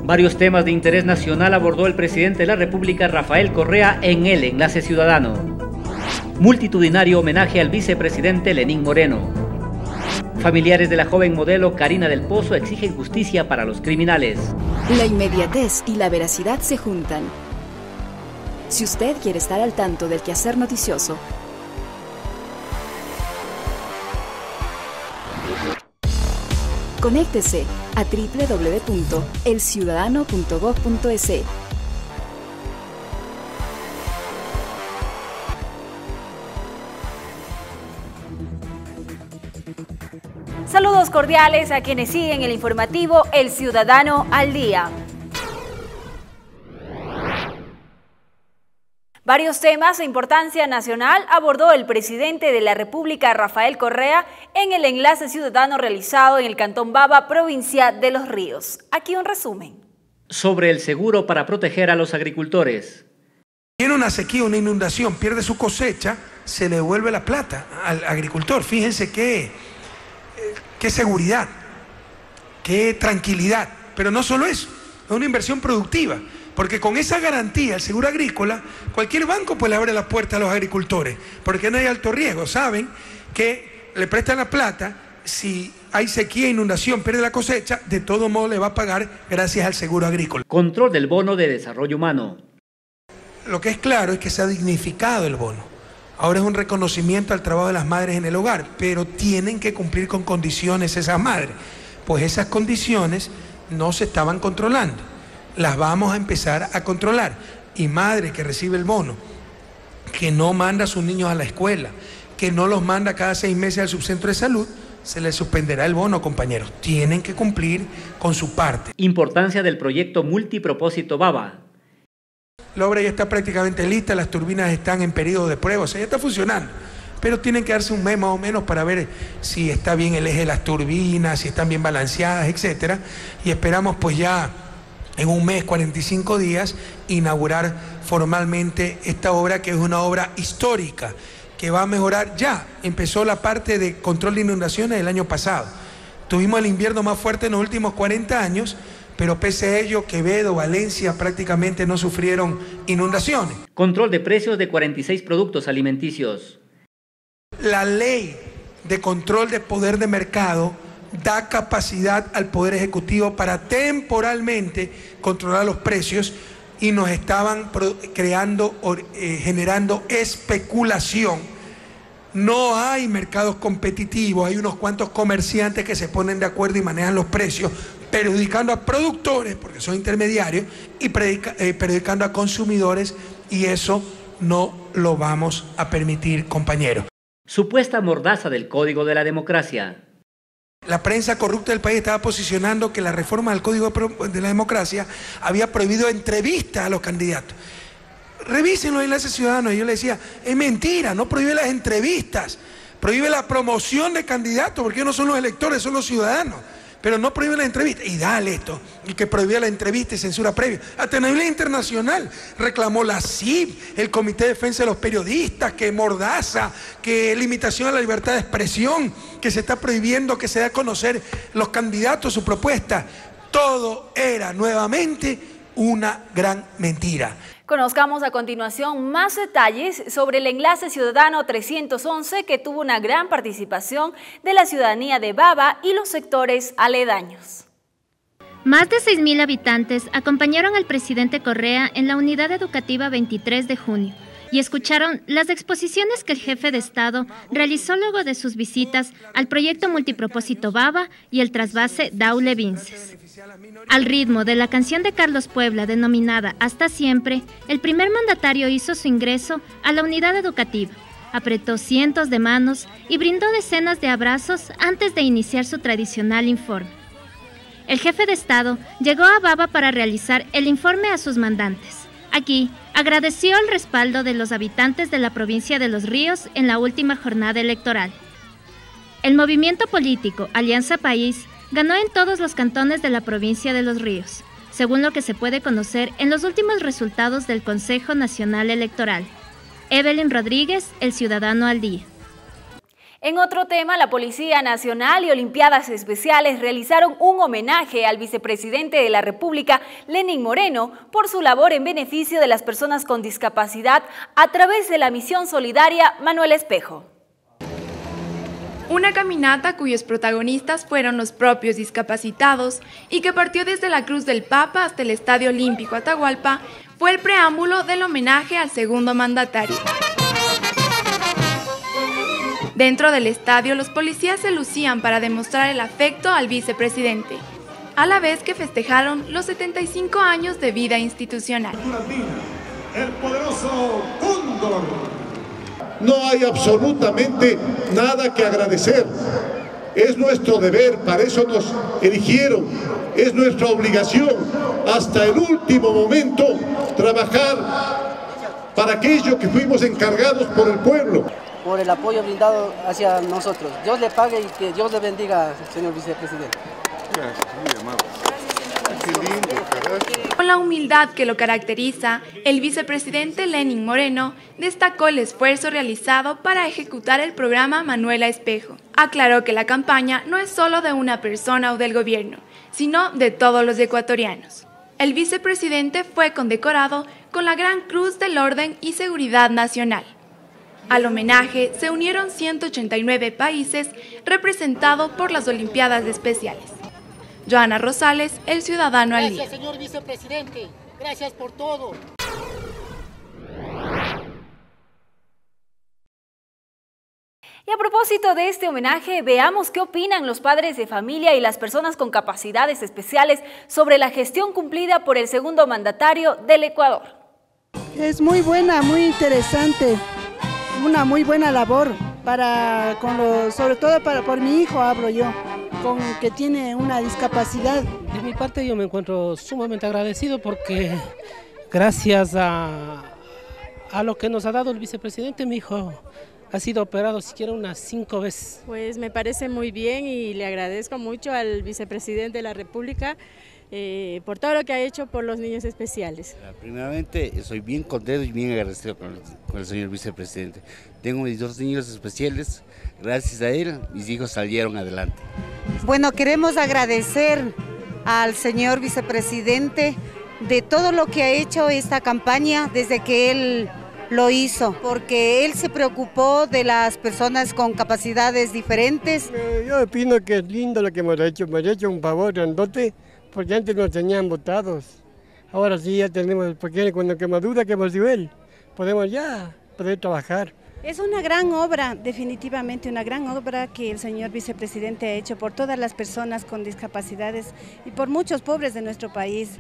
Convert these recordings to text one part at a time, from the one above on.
Varios temas de interés nacional abordó el presidente de la República, Rafael Correa, en el Enlace Ciudadano. Multitudinario homenaje al vicepresidente Lenín Moreno. Familiares de la joven modelo Karina del Pozo exigen justicia para los criminales. La inmediatez y la veracidad se juntan. Si usted quiere estar al tanto del quehacer noticioso, conéctese a www.elciudadano.gov.es. Saludos cordiales a quienes siguen el informativo El Ciudadano al Día. Varios temas de importancia nacional abordó el presidente de la República, Rafael Correa, en el Enlace Ciudadano realizado en el Cantón Baba, provincia de Los Ríos. Aquí un resumen. Sobre el seguro para proteger a los agricultores. Tiene una sequía, una inundación, pierde su cosecha, se le devuelve la plata al agricultor. Fíjense qué seguridad, qué tranquilidad. Pero no solo eso, es una inversión productiva. Porque con esa garantía, el seguro agrícola, cualquier banco pues le abre la puerta a los agricultores, porque no hay alto riesgo. Saben que le prestan la plata, si hay sequía, inundación, pierde la cosecha, de todo modo le va a pagar gracias al seguro agrícola. Control del bono de desarrollo humano. Lo que es claro es que se ha dignificado el bono. Ahora es un reconocimiento al trabajo de las madres en el hogar, pero tienen que cumplir con condiciones esas madres, pues esas condiciones no se estaban controlando. Las vamos a empezar a controlar. Y madre que recibe el bono, que no manda a sus niños a la escuela, que no los manda cada 6 meses al subcentro de salud, se les suspenderá el bono, compañeros. Tienen que cumplir con su parte. Importancia del proyecto multipropósito Baba. La obra ya está prácticamente lista, las turbinas están en periodo de prueba, o sea, ya está funcionando. Pero tienen que darse un mes más o menos para ver si está bien el eje de las turbinas, si están bien balanceadas, etcétera. Y esperamos pues ya en un mes, 45 días, inaugurar formalmente esta obra, que es una obra histórica, que va a mejorar. Ya empezó la parte de control de inundaciones el año pasado. Tuvimos el invierno más fuerte en los últimos 40 años, pero pese a ello, Quevedo, Valencia prácticamente no sufrieron inundaciones. Control de precios de 46 productos alimenticios. La ley de control de poder de mercado da capacidad al Poder Ejecutivo para temporalmente controlar los precios, y nos estaban generando especulación. No hay mercados competitivos, hay unos cuantos comerciantes que se ponen de acuerdo y manejan los precios, perjudicando a productores, porque son intermediarios, y perjudicando a consumidores, y eso no lo vamos a permitir, compañeros. Supuesta mordaza del Código de la Democracia. La prensa corrupta del país estaba posicionando que la reforma del Código de la Democracia había prohibido entrevistas a los candidatos. Revísenlo en Enlace Ciudadano. Y yo le decía, es mentira, no prohíbe las entrevistas, prohíbe la promoción de candidatos, porque ellos no son los electores, son los ciudadanos. Pero no prohíbe la entrevista. Y dale esto, y que prohibía la entrevista y censura previa. Hasta a nivel internacional reclamó la CIP, el Comité de Defensa de los Periodistas, que mordaza, que limitación a la libertad de expresión, que se está prohibiendo que se dé a conocer los candidatos, su propuesta. Todo era nuevamente una gran mentira. Conozcamos a continuación más detalles sobre el Enlace Ciudadano 311, que tuvo una gran participación de la ciudadanía de Baba y los sectores aledaños. Más de 6,000 habitantes acompañaron al presidente Correa en la unidad educativa 23 de junio y escucharon las exposiciones que el jefe de Estado realizó luego de sus visitas al proyecto multipropósito Baba y el trasvase Daule Vinces. Al ritmo de la canción de Carlos Puebla denominada Hasta Siempre, el primer mandatario hizo su ingreso a la unidad educativa, apretó cientos de manos y brindó decenas de abrazos antes de iniciar su tradicional informe. El jefe de Estado llegó a Baba para realizar el informe a sus mandantes. Aquí, agradeció el respaldo de los habitantes de la provincia de Los Ríos en la última jornada electoral. El movimiento político Alianza País ganó en todos los cantones de la provincia de Los Ríos, según lo que se puede conocer en los últimos resultados del Consejo Nacional Electoral. Evelyn Rodríguez, El Ciudadano al Día. En otro tema, la Policía Nacional y Olimpiadas Especiales realizaron un homenaje al vicepresidente de la República, Lenín Moreno, por su labor en beneficio de las personas con discapacidad a través de la misión solidaria Manuel Espejo. Una caminata cuyos protagonistas fueron los propios discapacitados y que partió desde la Cruz del Papa hasta el Estadio Olímpico Atahualpa, fue el preámbulo del homenaje al segundo mandatario. Dentro del estadio, los policías se lucían para demostrar el afecto al vicepresidente, a la vez que festejaron los 75 años de vida institucional. El poderoso Cóndor. No hay absolutamente nada que agradecer. Es nuestro deber, para eso nos eligieron. Es nuestra obligación, hasta el último momento, trabajar para aquello que fuimos encargados por el pueblo. Por el apoyo brindado hacia nosotros. Dios le pague y que Dios le bendiga, señor vicepresidente. Gracias, muy amable. Qué lindo, carajo. Con la humildad que lo caracteriza, el vicepresidente Lenín Moreno destacó el esfuerzo realizado para ejecutar el programa Manuel Espejo. Aclaró que la campaña no es solo de una persona o del gobierno, sino de todos los ecuatorianos. El vicepresidente fue condecorado con la Gran Cruz del Orden y Seguridad Nacional. Al homenaje se unieron 189 países representados por las Olimpiadas Especiales. Joana Rosales, El Ciudadano al Día. Gracias, señor vicepresidente. Gracias por todo. Y a propósito de este homenaje, veamos qué opinan los padres de familia y las personas con capacidades especiales sobre la gestión cumplida por el segundo mandatario del Ecuador. Es muy buena, muy interesante. Una muy buena labor sobre todo por mi hijo hablo yo, que tiene una discapacidad. De mi parte yo me encuentro sumamente agradecido porque gracias a lo que nos ha dado el vicepresidente, mi hijo ha sido operado siquiera unas 5 veces. Pues me parece muy bien y le agradezco mucho al vicepresidente de la República por todo lo que ha hecho por los niños especiales. Primeramente, soy bien contento y bien agradecido con el señor vicepresidente. Tengo mis 2 niños especiales, gracias a él mis hijos salieron adelante. Bueno, queremos agradecer al señor vicepresidente de todo lo que ha hecho esta campaña desde que él lo hizo, porque él se preocupó de las personas con capacidades diferentes. Yo opino que es lindo lo que hemos hecho un favor grandote, porque antes nos tenían votados. Ahora sí ya tenemos, porque cuando madura que hemos dio él, podemos ya poder trabajar. Es una gran obra, definitivamente una gran obra que el señor vicepresidente ha hecho por todas las personas con discapacidades y por muchos pobres de nuestro país.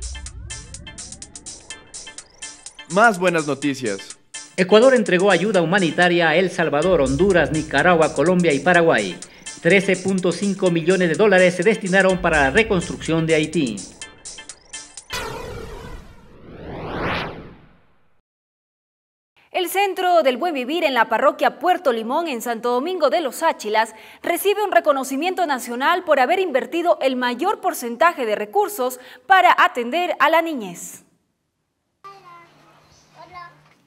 Más buenas noticias. Ecuador entregó ayuda humanitaria a El Salvador, Honduras, Nicaragua, Colombia y Paraguay. 13.5 millones de dólares se destinaron para la reconstrucción de Haití. El Centro del Buen Vivir en la parroquia Puerto Limón en Santo Domingo de los Áchilas recibe un reconocimiento nacional por haber invertido el mayor porcentaje de recursos para atender a la niñez.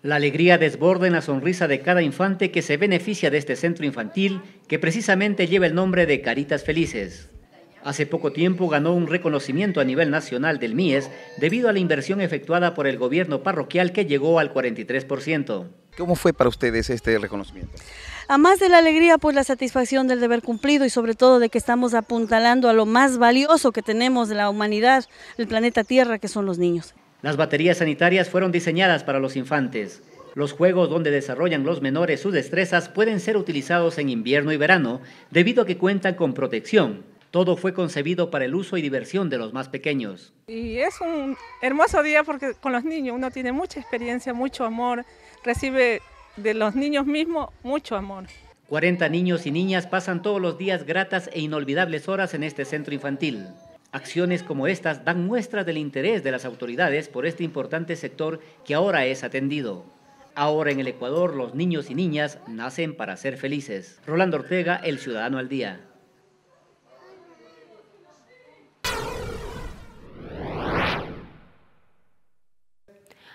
La alegría desborda en la sonrisa de cada infante que se beneficia de este centro infantil, que precisamente lleva el nombre de Caritas Felices. Hace poco tiempo ganó un reconocimiento a nivel nacional del MIES debido a la inversión efectuada por el gobierno parroquial que llegó al 43%. ¿Cómo fue para ustedes este reconocimiento? A más de la alegría, pues la satisfacción del deber cumplido y sobre todo de que estamos apuntalando a lo más valioso que tenemos de la humanidad, el planeta Tierra, que son los niños. Las baterías sanitarias fueron diseñadas para los infantes. Los juegos donde desarrollan los menores sus destrezas pueden ser utilizados en invierno y verano debido a que cuentan con protección. Todo fue concebido para el uso y diversión de los más pequeños. Y es un hermoso día porque con los niños uno tiene mucha experiencia, mucho amor, recibe de los niños mismos mucho amor. 40 niños y niñas pasan todos los días gratas e inolvidables horas en este centro infantil. Acciones como estas dan muestra del interés de las autoridades por este importante sector que ahora es atendido. Ahora en el Ecuador los niños y niñas nacen para ser felices. Rolando Ortega, El Ciudadano al Día.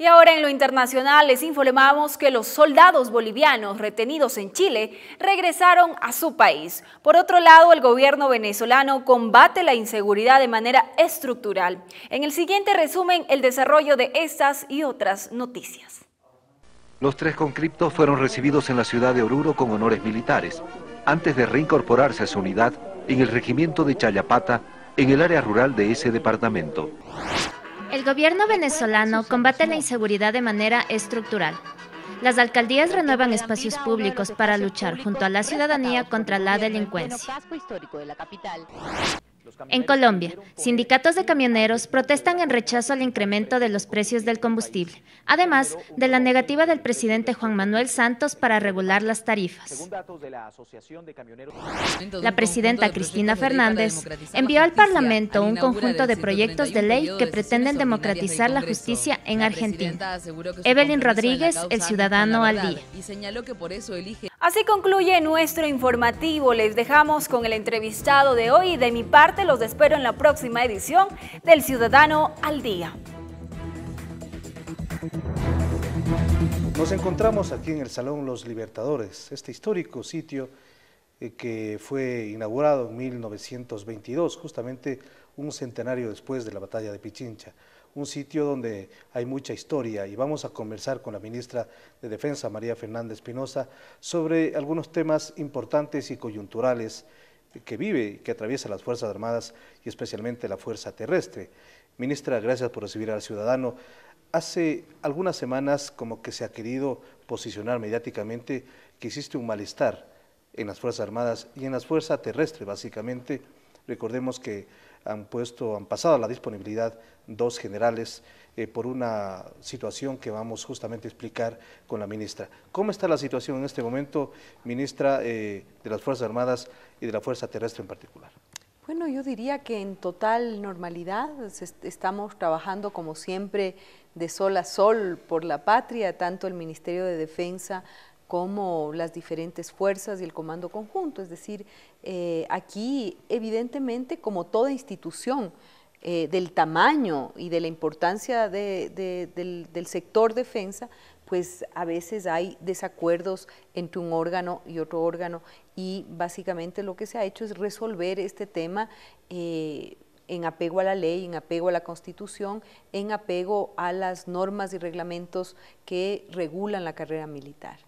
Y ahora en lo internacional les informamos que los soldados bolivianos retenidos en Chile regresaron a su país. Por otro lado, el gobierno venezolano combate la inseguridad de manera estructural. En el siguiente resumen, el desarrollo de estas y otras noticias. Los 3 conscriptos fueron recibidos en la ciudad de Oruro con honores militares, antes de reincorporarse a su unidad en el regimiento de Chayapata, en el área rural de ese departamento. El gobierno venezolano combate la inseguridad de manera estructural. Las alcaldías renuevan espacios públicos para luchar junto a la ciudadanía contra la delincuencia. En Colombia, sindicatos de camioneros protestan en rechazo al incremento de los precios del combustible, además de la negativa del presidente Juan Manuel Santos para regular las tarifas. La presidenta Cristina Fernández envió al Parlamento un conjunto de proyectos de ley que pretenden democratizar la justicia en Argentina. Evelyn Rodríguez, El Ciudadano al Día. Así concluye nuestro informativo. Les dejamos con el entrevistado de hoy y de mi parte los espero en la próxima edición del Ciudadano al Día. Nos encontramos aquí en el Salón Los Libertadores, este histórico sitio que fue inaugurado en 1922, justamente un centenario después de la batalla de Pichincha. Un sitio donde hay mucha historia y vamos a conversar con la ministra de Defensa, María Fernanda Espinosa, sobre algunos temas importantes y coyunturales que vive, que atraviesa las Fuerzas Armadas y especialmente la Fuerza Terrestre. Ministra, gracias por recibir al ciudadano. Hace algunas semanas como que se ha querido posicionar mediáticamente que existe un malestar en las Fuerzas Armadas y en las Fuerzas Terrestres, básicamente. Recordemos que han pasado a la disponibilidad 2 generales por una situación que vamos justamente a explicar con la ministra. ¿Cómo está la situación en este momento, ministra, de las Fuerzas Armadas y de la Fuerza Terrestre en particular? Bueno, yo diría que en total normalidad estamos trabajando como siempre de sol a sol por la patria, tanto el Ministerio de Defensa como las diferentes fuerzas y el Comando Conjunto. Es decir, aquí evidentemente como toda institución del tamaño y de la importancia del sector defensa, pues a veces hay desacuerdos entre un órgano y otro órgano y básicamente lo que se ha hecho es resolver este tema en apego a la ley, en apego a la Constitución, en apego a las normas y reglamentos que regulan la carrera militar.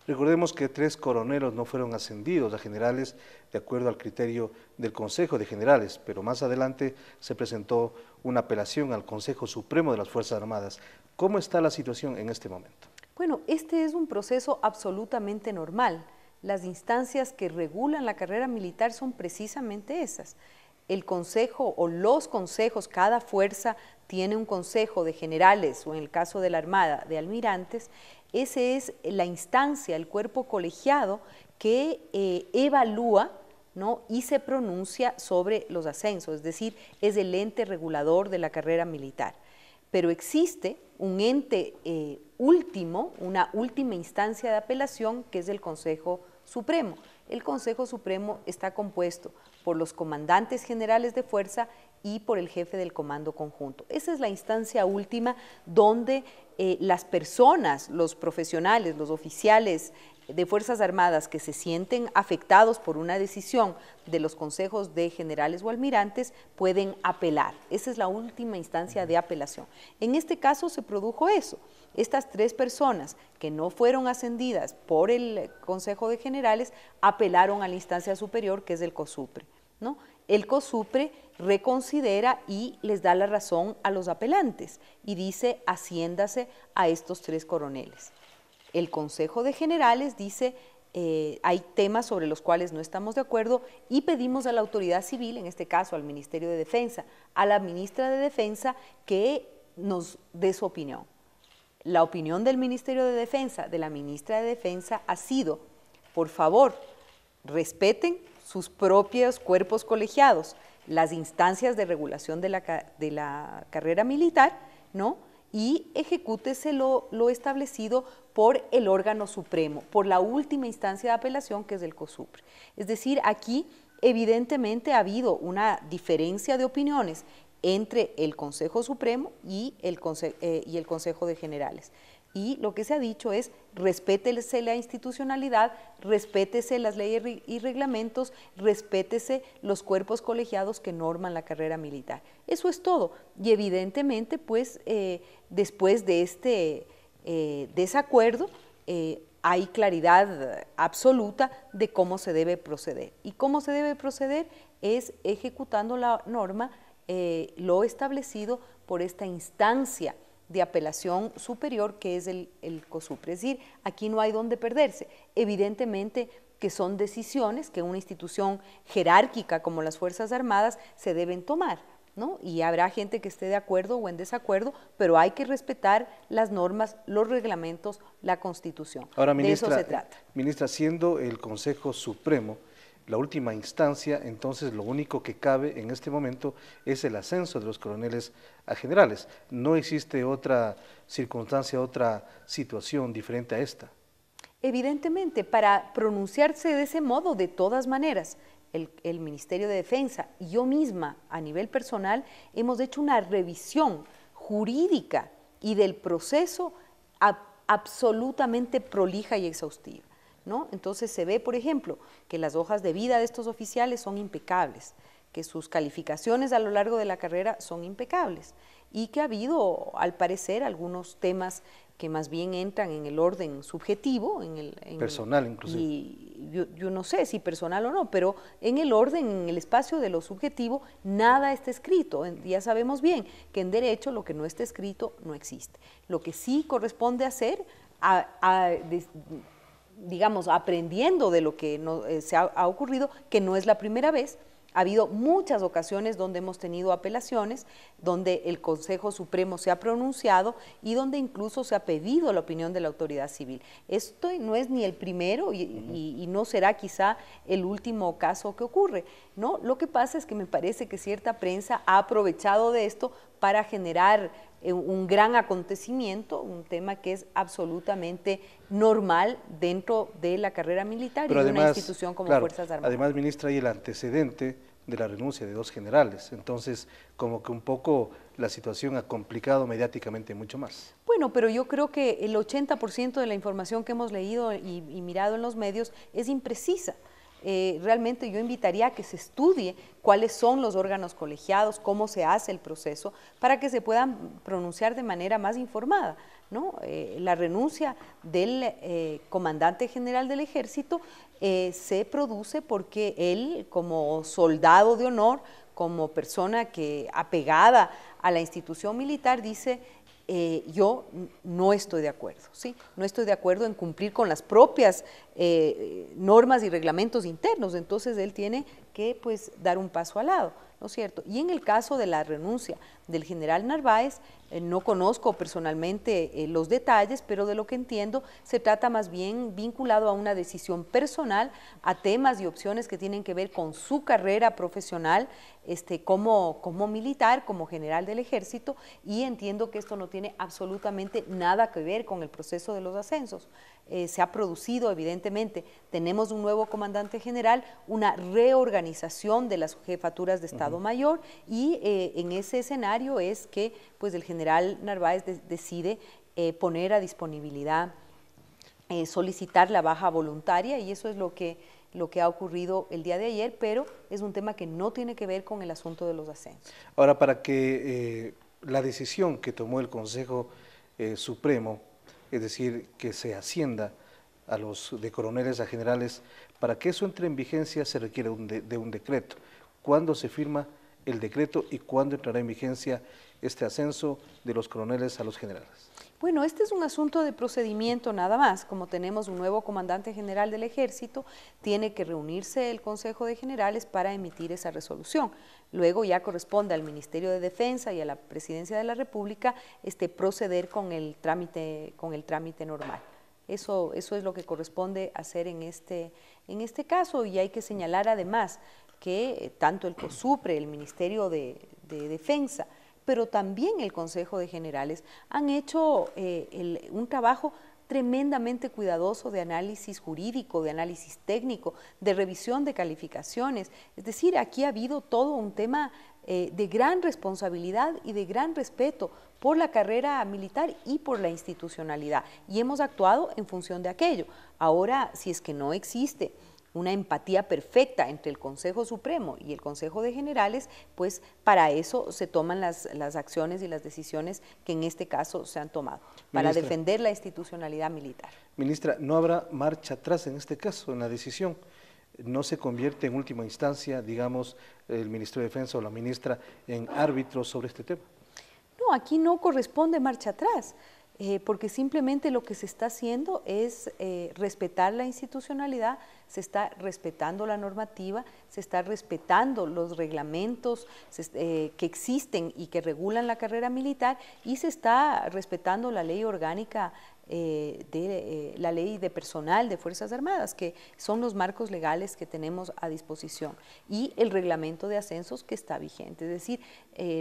Recordemos que 3 coronelos no fueron ascendidos a generales de acuerdo al criterio del Consejo de Generales, pero más adelante se presentó una apelación al Consejo Supremo de las Fuerzas Armadas. ¿Cómo está la situación en este momento? Bueno, este es un proceso absolutamente normal. Las instancias que regulan la carrera militar son precisamente esas. El consejo o los consejos, cada fuerza tiene un consejo de generales o en el caso de la Armada, de almirantes. Esa es la instancia, el cuerpo colegiado que evalúa, ¿no?, y se pronuncia sobre los ascensos, es decir, es el ente regulador de la carrera militar. Pero existe un ente último, una última instancia de apelación que es el Consejo Supremo. El Consejo Supremo está compuesto por los comandantes generales de fuerza y por el jefe del Comando Conjunto. Esa es la instancia última donde las personas, los profesionales, los oficiales de Fuerzas Armadas que se sienten afectados por una decisión de los consejos de generales o almirantes pueden apelar. Esa es la última instancia de apelación. En este caso se produjo eso. Estas 3 personas que no fueron ascendidas por el Consejo de Generales apelaron a la instancia superior que es el COSUPRE, ¿no? El COSUPRE reconsidera y les da la razón a los apelantes y dice asciéndase a estos 3 coroneles. El Consejo de Generales dice hay temas sobre los cuales no estamos de acuerdo y pedimos a la autoridad civil, en este caso al Ministerio de Defensa, a la ministra de Defensa que nos dé su opinión. La opinión del Ministerio de Defensa, de la ministra de Defensa ha sido, por favor, respeten sus propios cuerpos colegiados, las instancias de regulación de la carrera militar, ¿no?, y ejecútese lo establecido por el órgano supremo, por la última instancia de apelación que es el COSUPRE. Es decir, aquí evidentemente ha habido una diferencia de opiniones entre el Consejo Supremo y el Consejo de Generales. Y lo que se ha dicho es, respétese la institucionalidad, respétese las leyes y reglamentos, respétese los cuerpos colegiados que norman la carrera militar. Eso es todo. Y evidentemente, pues, después de este desacuerdo, hay claridad absoluta de cómo se debe proceder. Y cómo se debe proceder es ejecutando la norma, lo establecido por esta instancia de apelación superior que es el COSUPRE. Es decir, aquí no hay donde perderse. Evidentemente que son decisiones que una institución jerárquica como las Fuerzas Armadas se deben tomar, ¿no? Y habrá gente que esté de acuerdo o en desacuerdo, pero hay que respetar las normas, los reglamentos, la Constitución. Ahora, ministra, de eso se trata. Ministra, siendo el Consejo Supremo la última instancia, entonces lo único que cabe en este momento es el ascenso de los coroneles a generales. No existe otra circunstancia, otra situación diferente a esta. Evidentemente, para pronunciarse de ese modo, de todas maneras, el Ministerio de Defensa y yo misma, a nivel personal, hemos hecho una revisión jurídica y del proceso absolutamente prolija y exhaustiva, ¿no? Entonces se ve, por ejemplo, que las hojas de vida de estos oficiales son impecables, que sus calificaciones a lo largo de la carrera son impecables y que ha habido, al parecer, algunos temas que más bien entran en el orden subjetivo, personal inclusive. Y yo no sé si personal o no, pero en el orden, en el espacio de lo subjetivo, nada está escrito. Ya sabemos bien que en derecho lo que no está escrito no existe. Lo que sí corresponde hacer, digamos, aprendiendo de lo que se ha ocurrido, que no es la primera vez. Ha habido muchas ocasiones donde hemos tenido apelaciones, donde el Consejo Supremo se ha pronunciado y donde incluso se ha pedido la opinión de la autoridad civil. Esto no es ni el primero y no será quizá el último caso que ocurre, ¿no? Lo que pasa es que me parece que cierta prensa ha aprovechado de esto para generar un gran acontecimiento, un tema que es absolutamente normal dentro de la carrera militar y de una institución como Fuerzas Armadas. Además, ministra, hay el antecedente de la renuncia de 2 generales, entonces como que un poco la situación ha complicado mediáticamente mucho más. Bueno, pero yo creo que el 80% de la información que hemos leído y mirado en los medios es imprecisa. Realmente yo invitaría a que se estudie cuáles son los órganos colegiados, cómo se hace el proceso, para que se puedan pronunciar de manera más informada, ¿no? La renuncia del comandante general del Ejército se produce porque él, como soldado de honor, como persona apegada a la institución militar, dice: yo no estoy de acuerdo, ¿sí? No estoy de acuerdo en cumplir con las propias normas y reglamentos internos, entonces él tiene que, pues, dar un paso al lado, ¿no es cierto? Y en el caso de la renuncia del general Narváez, no conozco personalmente los detalles, pero de lo que entiendo se trata más bien vinculado a una decisión personal, a temas y opciones que tienen que ver con su carrera profesional como militar, como general del Ejército, y entiendo que esto no tiene absolutamente nada que ver con el proceso de los ascensos. Se ha producido, evidentemente, tenemos un nuevo comandante general, una reorganización de las jefaturas de Estado Mayor, y en ese escenario es que, pues, el general Narváez decide poner a disponibilidad, solicitar la baja voluntaria, y eso es lo que ha ocurrido el día de ayer, pero es un tema que no tiene que ver con el asunto de los ascensos. Ahora, para que la decisión que tomó el Consejo Supremo, es decir, que se ascienda a los de coroneles a generales, para que eso entre en vigencia se requiere de un decreto. ¿Cuándo se firma el decreto y cuándo entrará en vigencia este ascenso de los coroneles a los generales? Bueno, este es un asunto de procedimiento nada más. Como tenemos un nuevo comandante general del Ejército, tiene que reunirse el Consejo de Generales para emitir esa resolución. Luego ya corresponde al Ministerio de Defensa y a la Presidencia de la República proceder con el trámite normal. Eso es lo que corresponde hacer en este caso, y hay que señalar además que tanto el COSUPRE, el Ministerio de Defensa, pero también el Consejo de Generales han hecho un trabajo tremendamente cuidadoso de análisis jurídico, de análisis técnico, de revisión de calificaciones. Es decir, aquí ha habido todo un tema de gran responsabilidad y de gran respeto por la carrera militar y por la institucionalidad, y hemos actuado en función de aquello. Ahora, si es que no existe una empatía perfecta entre el Consejo Supremo y el Consejo de Generales, pues para eso se toman las acciones y las decisiones que en este caso se han tomado, para Ministra, defender la institucionalidad militar. Ministra, ¿no habrá marcha atrás en este caso, en la decisión? ¿No se convierte en última instancia, digamos, el Ministro de Defensa o la ministra en árbitros sobre este tema? No, aquí no corresponde marcha atrás, porque simplemente lo que se está haciendo es respetar la institucionalidad, se está respetando la normativa, se está respetando los reglamentos que existen y que regulan la carrera militar, y se está respetando la ley orgánica la ley de personal de Fuerzas Armadas, que son los marcos legales que tenemos a disposición, y el reglamento de ascensos que está vigente. Es decir,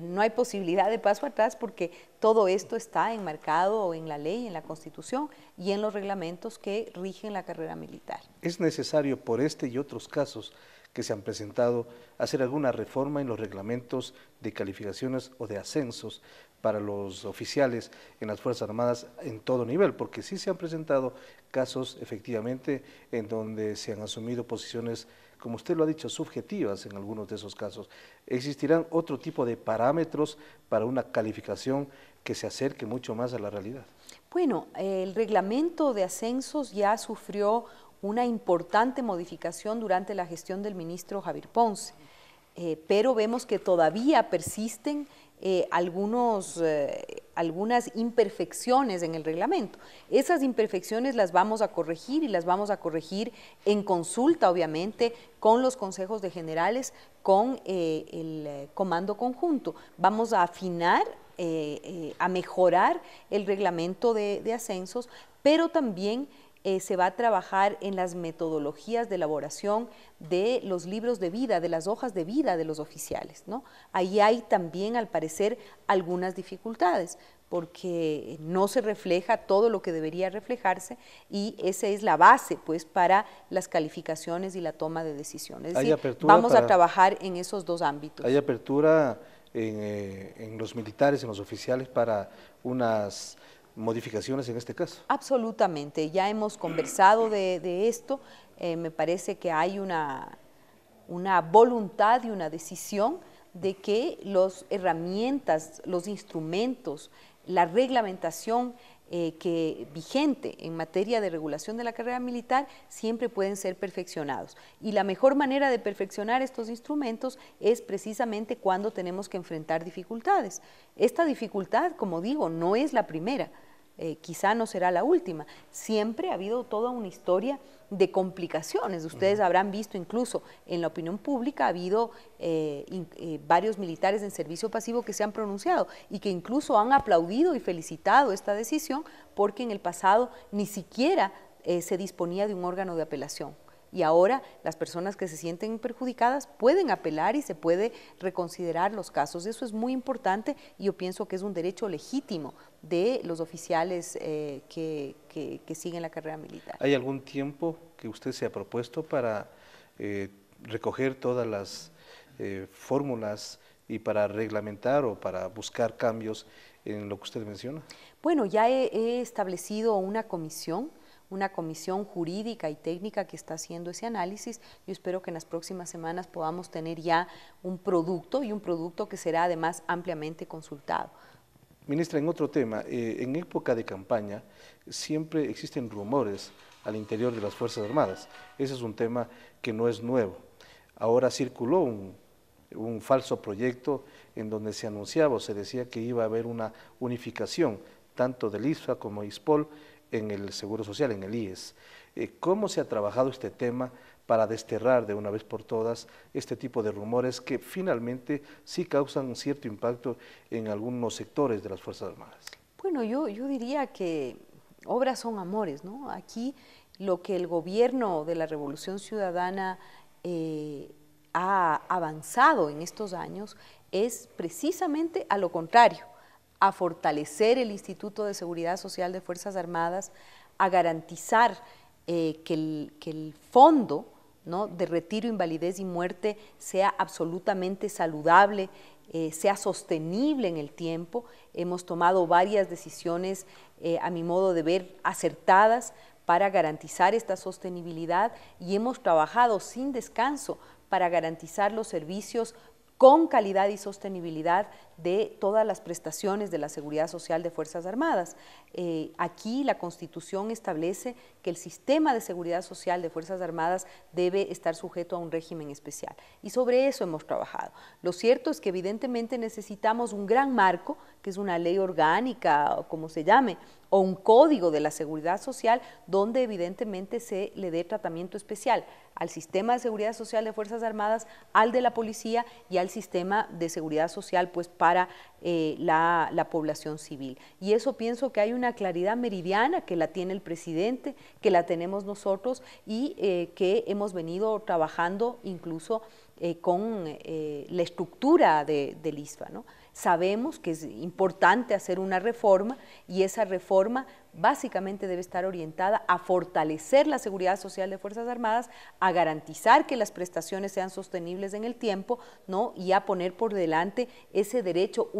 no hay posibilidad de paso atrás, porque todo esto está enmarcado en la ley, en la Constitución y en los reglamentos que rigen la carrera militar. ¿Es necesario, por este y otros casos que se han presentado, hacer alguna reforma en los reglamentos de calificaciones o de ascensos para los oficiales en las Fuerzas Armadas en todo nivel? Porque sí se han presentado casos efectivamente en donde se han asumido posiciones, como usted lo ha dicho, subjetivas en algunos de esos casos. ¿Existirán otro tipo de parámetros para una calificación que se acerque mucho más a la realidad? Bueno, el reglamento de ascensos ya sufrió una importante modificación durante la gestión del ministro Javier Ponce, pero vemos que todavía persisten algunas imperfecciones en el reglamento. Esas imperfecciones las vamos a corregir, y las vamos a corregir en consulta, obviamente, con los consejos de generales, con el comando conjunto. Vamos a afinar, a mejorar el reglamento de ascensos, pero también se va a trabajar en las metodologías de elaboración de los libros de vida, de las hojas de vida de los oficiales, ¿no? Ahí hay también, al parecer, algunas dificultades, porque no se refleja todo lo que debería reflejarse, y esa es la base, pues, para las calificaciones y la toma de decisiones. Es decir, vamos a trabajar en esos dos ámbitos. ¿Hay apertura en los militares, en los oficiales, para unas modificaciones en este caso? Absolutamente, ya hemos conversado de esto. Me parece que hay una voluntad y una decisión de que las herramientas, los instrumentos, la reglamentación que vigente en materia de regulación de la carrera militar siempre pueden ser perfeccionados, y la mejor manera de perfeccionar estos instrumentos es precisamente cuando tenemos que enfrentar dificultades. Esta dificultad, como digo, no es la primera, quizá no será la última. Siempre ha habido toda una historia de complicaciones. Ustedes habrán visto, incluso en la opinión pública, ha habido varios militares en servicio pasivo que se han pronunciado y que incluso han aplaudido y felicitado esta decisión, porque en el pasado ni siquiera se disponía de un órgano de apelación. Y ahora las personas que se sienten perjudicadas pueden apelar y se puede reconsiderar los casos. Eso es muy importante, y yo pienso que es un derecho legítimo de los oficiales que siguen la carrera militar. ¿Hay algún tiempo que usted se ha propuesto para recoger todas las fórmulas y para reglamentar o para buscar cambios en lo que usted menciona? Bueno, ya he establecido una comisión jurídica y técnica que está haciendo ese análisis. Yo espero que en las próximas semanas podamos tener ya un producto, y un producto que será además ampliamente consultado. Ministra, en otro tema, en época de campaña siempre existen rumores al interior de las Fuerzas Armadas. Ese es un tema que no es nuevo. Ahora circuló un falso proyecto en donde se anunciaba o se decía que iba a haber una unificación tanto del ISFA como ISPOL en el Seguro Social, en el IES. ¿Cómo se ha trabajado este tema para desterrar de una vez por todas este tipo de rumores que finalmente sí causan un cierto impacto en algunos sectores de las Fuerzas Armadas? Bueno, yo diría que obras son amores, ¿no? Aquí lo que el gobierno de la Revolución Ciudadana ha avanzado en estos años es precisamente a lo contrario, a fortalecer el Instituto de Seguridad Social de Fuerzas Armadas, a garantizar que el fondo, ¿no?, de retiro, invalidez y muerte sea absolutamente saludable, sea sostenible en el tiempo. Hemos tomado varias decisiones, a mi modo de ver, acertadas para garantizar esta sostenibilidad y hemos trabajado sin descanso para garantizar los servicios con calidad y sostenibilidad de todas las prestaciones de la seguridad social de Fuerzas Armadas. Aquí la Constitución establece que el sistema de seguridad social de Fuerzas Armadas debe estar sujeto a un régimen especial y sobre eso hemos trabajado. Lo cierto es que evidentemente necesitamos un gran marco, que es una ley orgánica o como se llame, o un código de la seguridad social donde evidentemente se le dé tratamiento especial al sistema de seguridad social de Fuerzas Armadas, al de la policía y al sistema de seguridad social pues para la población civil. Y eso pienso que hay una claridad meridiana que la tiene el presidente, que la tenemos nosotros y que hemos venido trabajando incluso con la estructura del ISFA, ¿no? Sabemos que es importante hacer una reforma y esa reforma básicamente debe estar orientada a fortalecer la seguridad social de Fuerzas Armadas, a garantizar que las prestaciones sean sostenibles en el tiempo, ¿no? Y a poner por delante ese derecho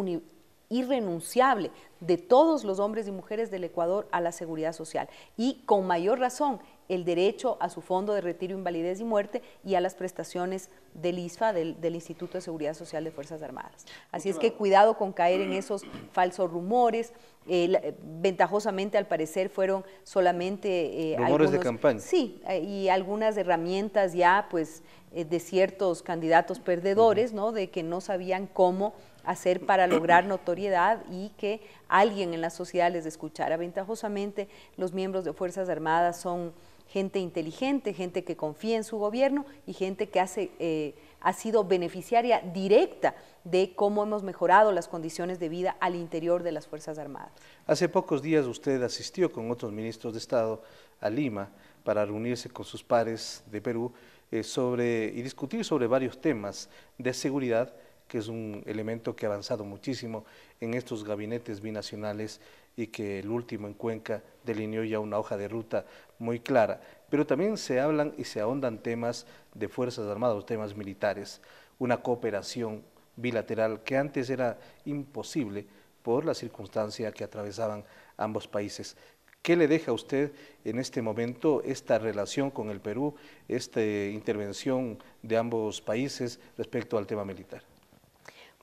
irrenunciable de todos los hombres y mujeres del Ecuador a la seguridad social y con mayor razón el derecho a su fondo de retiro, invalidez y muerte y a las prestaciones del ISFA, del Instituto de Seguridad Social de Fuerzas Armadas. Así es que cuidado con caer en esos falsos rumores. Ventajosamente al parecer fueron solamente rumores de campaña. Sí, y algunas herramientas ya pues de ciertos candidatos perdedores, ¿no? De que no sabían cómo hacer para lograr notoriedad y que alguien en la sociedad les escuchara. Ventajosamente los miembros de Fuerzas Armadas son gente inteligente, gente que confía en su gobierno y gente que ha sido beneficiaria directa de cómo hemos mejorado las condiciones de vida al interior de las Fuerzas Armadas. Hace pocos días usted asistió con otros ministros de Estado a Lima para reunirse con sus pares de Perú y discutir sobre varios temas de seguridad, que es un elemento que ha avanzado muchísimo en estos gabinetes binacionales y que el último en Cuenca delineó ya una hoja de ruta muy clara. Pero también se hablan y se ahondan temas de Fuerzas Armadas, temas militares, una cooperación bilateral que antes era imposible por la circunstancia que atravesaban ambos países. ¿Qué le deja a usted en este momento esta relación con el Perú, esta intervención de ambos países respecto al tema militar?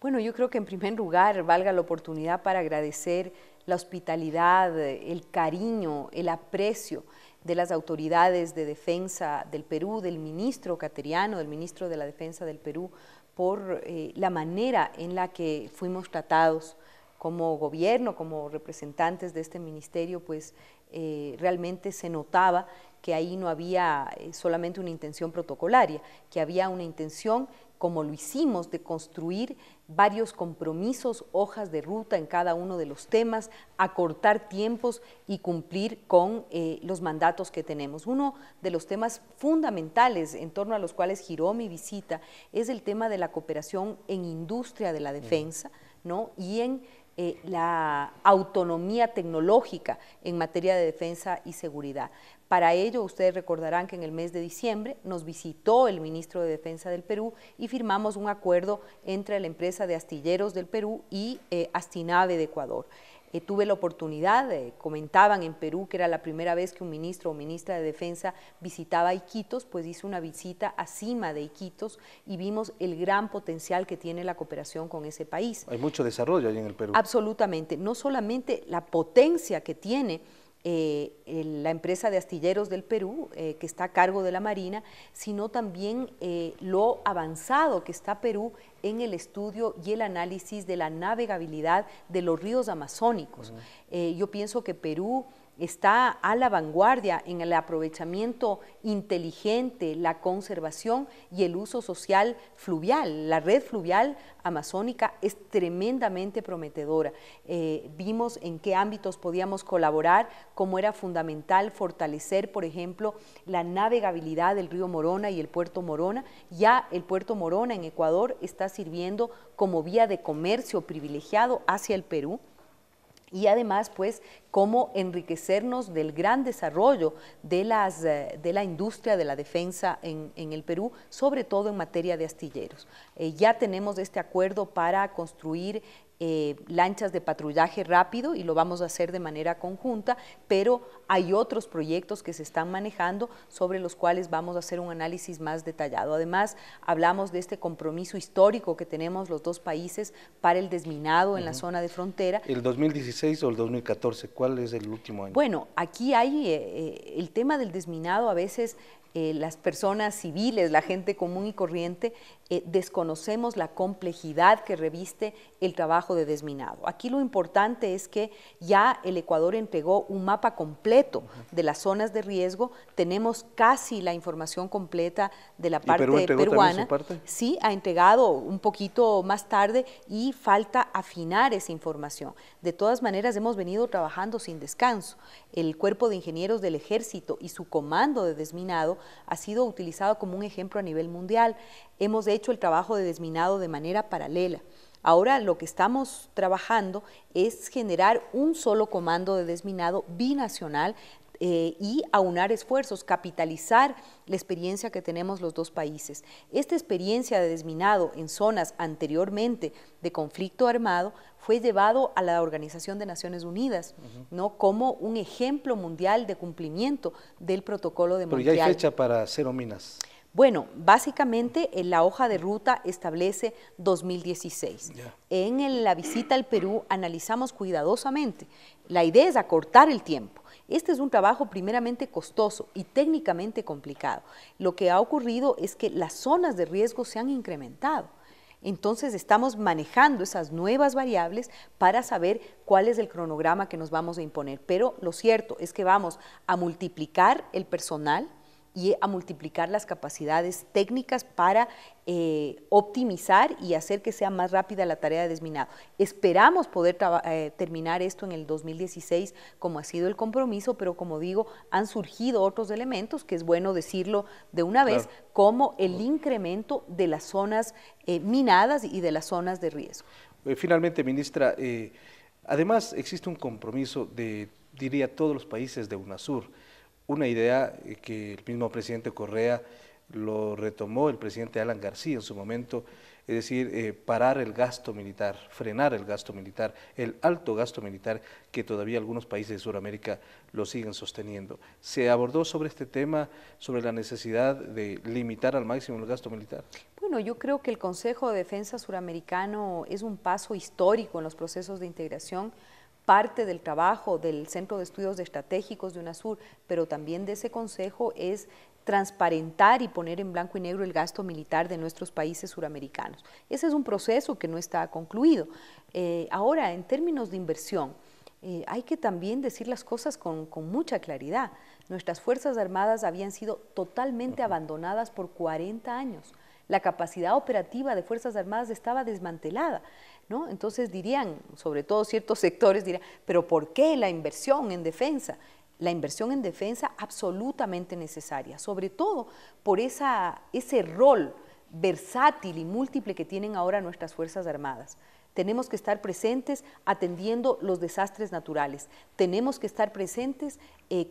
Bueno, yo creo que en primer lugar valga la oportunidad para agradecer la hospitalidad, el cariño, el aprecio de las autoridades de defensa del Perú, del ministro Cateriano, del ministro de la Defensa del Perú, por la manera en la que fuimos tratados como gobierno, como representantes de este ministerio, pues realmente se notaba que ahí no había solamente una intención protocolaria, que había una intención, como lo hicimos, de construir varios compromisos, hojas de ruta en cada uno de los temas, acortar tiempos y cumplir con los mandatos que tenemos. Uno de los temas fundamentales en torno a los cuales giró mi visita es el tema de la cooperación en industria de la defensa, ¿no? Y en la autonomía tecnológica en materia de defensa y seguridad. Para ello, ustedes recordarán que en el mes de diciembre nos visitó el ministro de Defensa del Perú y firmamos un acuerdo entre la empresa de astilleros del Perú y Astinave de Ecuador. Tuve la oportunidad, comentaban en Perú que era la primera vez que un ministro o ministra de Defensa visitaba Iquitos, pues hice una visita a Cima de Iquitos y vimos el gran potencial que tiene la cooperación con ese país. Hay mucho desarrollo allí en el Perú. Absolutamente, no solamente la potencia que tiene la empresa de astilleros del Perú, que está a cargo de la Marina, sino también lo avanzado que está Perú en el estudio y el análisis de la navegabilidad de los ríos amazónicos. Yo pienso que Perú está a la vanguardia en el aprovechamiento inteligente, la conservación y el uso social fluvial. La red fluvial amazónica es tremendamente prometedora. Vimos en qué ámbitos podíamos colaborar, cómo era fundamental fortalecer, por ejemplo, la navegabilidad del río Morona y el puerto Morona. Ya el puerto Morona en Ecuador está sirviendo como vía de comercio privilegiado hacia el Perú. y además pues cómo enriquecernos del gran desarrollo de la industria de la defensa en el Perú, sobre todo en materia de astilleros. Ya tenemos este acuerdo para construir lanchas de patrullaje rápido y lo vamos a hacer de manera conjunta, pero hay otros proyectos que se están manejando sobre los cuales vamos a hacer un análisis más detallado. Además, hablamos de este compromiso histórico que tenemos los dos países para el desminado en la zona de frontera. ¿El 2016 o el 2014? ¿Cuál es el último año? Bueno, aquí hay el tema del desminado, a veces las personas civiles, la gente común y corriente, desconocemos la complejidad que reviste el trabajo de desminado. Aquí lo importante es que ya el Ecuador entregó un mapa completo de las zonas de riesgo, tenemos casi la información completa de la parte peruana. Sí, ha entregado un poquito más tarde y falta afinar esa información. De todas maneras, hemos venido trabajando sin descanso. El Cuerpo de Ingenieros del Ejército y su comando de desminado ha sido utilizado como un ejemplo a nivel mundial. Hemos hecho el trabajo de desminado de manera paralela. Ahora lo que estamos trabajando es generar un solo comando de desminado binacional y aunar esfuerzos, capitalizar la experiencia que tenemos los dos países. Esta experiencia de desminado en zonas anteriormente de conflicto armado fue llevado a la Organización de Naciones Unidas, ¿no?, como un ejemplo mundial de cumplimiento del protocolo de Montreal. Pero ya hay fecha para cero minas. Bueno, básicamente la hoja de ruta establece 2016. En la visita al Perú analizamos cuidadosamente. La idea es acortar el tiempo. Este es un trabajo primeramente costoso y técnicamente complicado. Lo que ha ocurrido es que las zonas de riesgo se han incrementado. Entonces estamos manejando esas nuevas variables para saber cuál es el cronograma que nos vamos a imponer. Pero lo cierto es que vamos a multiplicar el personal y a multiplicar las capacidades técnicas para optimizar y hacer que sea más rápida la tarea de desminado. Esperamos poder terminar esto en el 2016, como ha sido el compromiso, pero como digo, han surgido otros elementos, que es bueno decirlo de una vez, como el incremento de las zonas minadas y de las zonas de riesgo. Finalmente, ministra, además existe un compromiso de, diría, todos los países de UNASUR, una idea que el mismo presidente Correa lo retomó el presidente Alan García en su momento, es decir, parar el gasto militar, frenar el gasto militar, el alto gasto militar que todavía algunos países de Sudamérica lo siguen sosteniendo. ¿Se abordó sobre este tema, sobre la necesidad de limitar al máximo el gasto militar? Bueno, yo creo que el Consejo de Defensa Suramericano es un paso histórico en los procesos de integración, parte del trabajo del Centro de Estudios Estratégicos de UNASUR, pero también de ese consejo es transparentar y poner en blanco y negro el gasto militar de nuestros países suramericanos. Ese es un proceso que no está concluido. Ahora, en términos de inversión, hay que también decir las cosas con mucha claridad. Nuestras Fuerzas Armadas habían sido totalmente abandonadas por 40 años. La capacidad operativa de Fuerzas Armadas estaba desmantelada, ¿no? Entonces dirían, sobre todo ciertos sectores dirían, pero ¿por qué la inversión en defensa? La inversión en defensa absolutamente necesaria, sobre todo por ese rol versátil y múltiple que tienen ahora nuestras Fuerzas Armadas. Tenemos que estar presentes atendiendo los desastres naturales, tenemos que estar presentes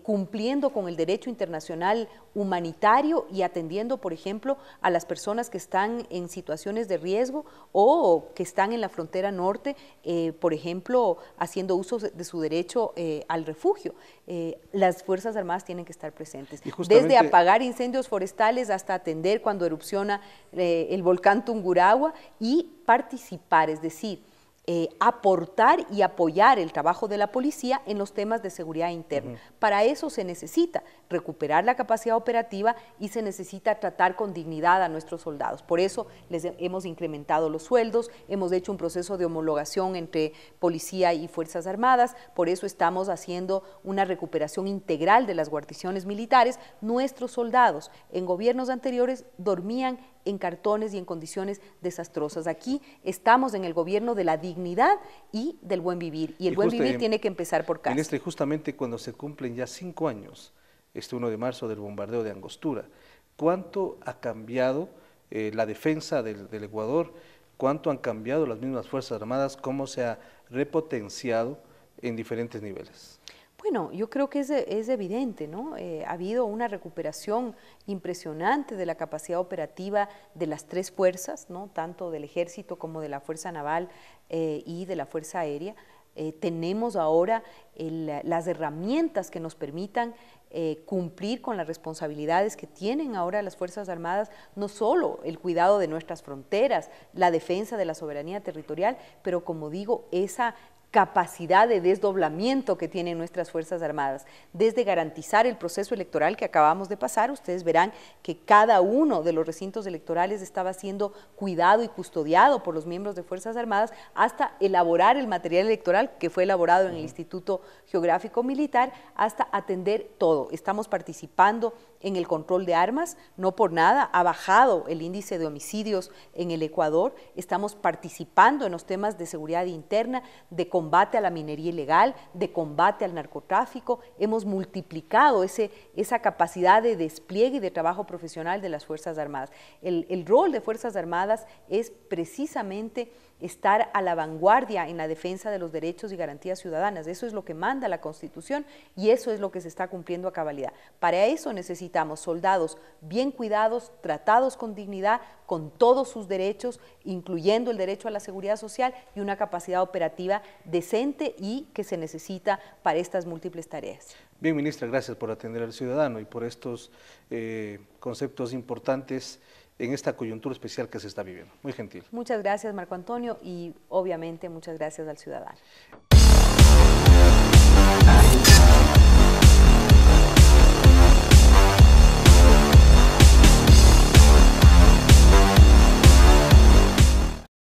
cumpliendo con el derecho internacional humanitario y atendiendo, por ejemplo, a las personas que están en situaciones de riesgo o que están en la frontera norte, por ejemplo, haciendo uso de su derecho al refugio. Las Fuerzas Armadas tienen que estar presentes, desde apagar incendios forestales hasta atender cuando erupciona el volcán Tungurahua y participar, es decir, aportar y apoyar el trabajo de la policía en los temas de seguridad interna. Para eso se necesita recuperar la capacidad operativa y se necesita tratar con dignidad a nuestros soldados. Por eso les hemos incrementado los sueldos, hemos hecho un proceso de homologación entre policía y Fuerzas Armadas, por eso estamos haciendo una recuperación integral de las guarniciones militares. Nuestros soldados en gobiernos anteriores dormían en cartones y en condiciones desastrosas. Aquí estamos en el gobierno de la dignidad y del buen vivir, y el buen vivir tiene que empezar por casa. Ministra, justamente cuando se cumplen ya 5 años, este 1 de marzo del bombardeo de Angostura, ¿cuánto ha cambiado la defensa del Ecuador? ¿Cuánto han cambiado las mismas Fuerzas Armadas? ¿Cómo se ha repotenciado en diferentes niveles? Bueno, yo creo que es evidente, ¿no? Ha habido una recuperación impresionante de la capacidad operativa de las tres fuerzas, ¿no? Tanto del Ejército como de la Fuerza Naval y de la Fuerza Aérea. Tenemos ahora las herramientas que nos permitan cumplir con las responsabilidades que tienen ahora las Fuerzas Armadas, no solo el cuidado de nuestras fronteras, la defensa de la soberanía territorial, pero como digo, esa capacidad de desdoblamiento que tienen nuestras Fuerzas Armadas, desde garantizar el proceso electoral que acabamos de pasar. Ustedes verán que cada uno de los recintos electorales estaba siendo cuidado y custodiado por los miembros de Fuerzas Armadas, hasta elaborar el material electoral que fue elaborado en el Instituto Geográfico Militar, hasta atender todo. Estamos participando en el control de armas, no por nada ha bajado el índice de homicidios en el Ecuador. Estamos participando en los temas de seguridad interna, de combate a la minería ilegal, de combate al narcotráfico. Hemos multiplicado esa capacidad de despliegue y de trabajo profesional de las Fuerzas Armadas. El rol de Fuerzas Armadas es precisamente estar a la vanguardia en la defensa de los derechos y garantías ciudadanas. Eso es lo que manda la Constitución y eso es lo que se está cumpliendo a cabalidad. Para eso necesitamos soldados bien cuidados, tratados con dignidad, con todos sus derechos, incluyendo el derecho a la seguridad social y una capacidad operativa decente y que se necesita para estas múltiples tareas. Bien, ministra, gracias por atender al ciudadano y por estos conceptos importantes en esta coyuntura especial que se está viviendo. Muy gentil. Muchas gracias, Marco Antonio, y obviamente muchas gracias al ciudadano.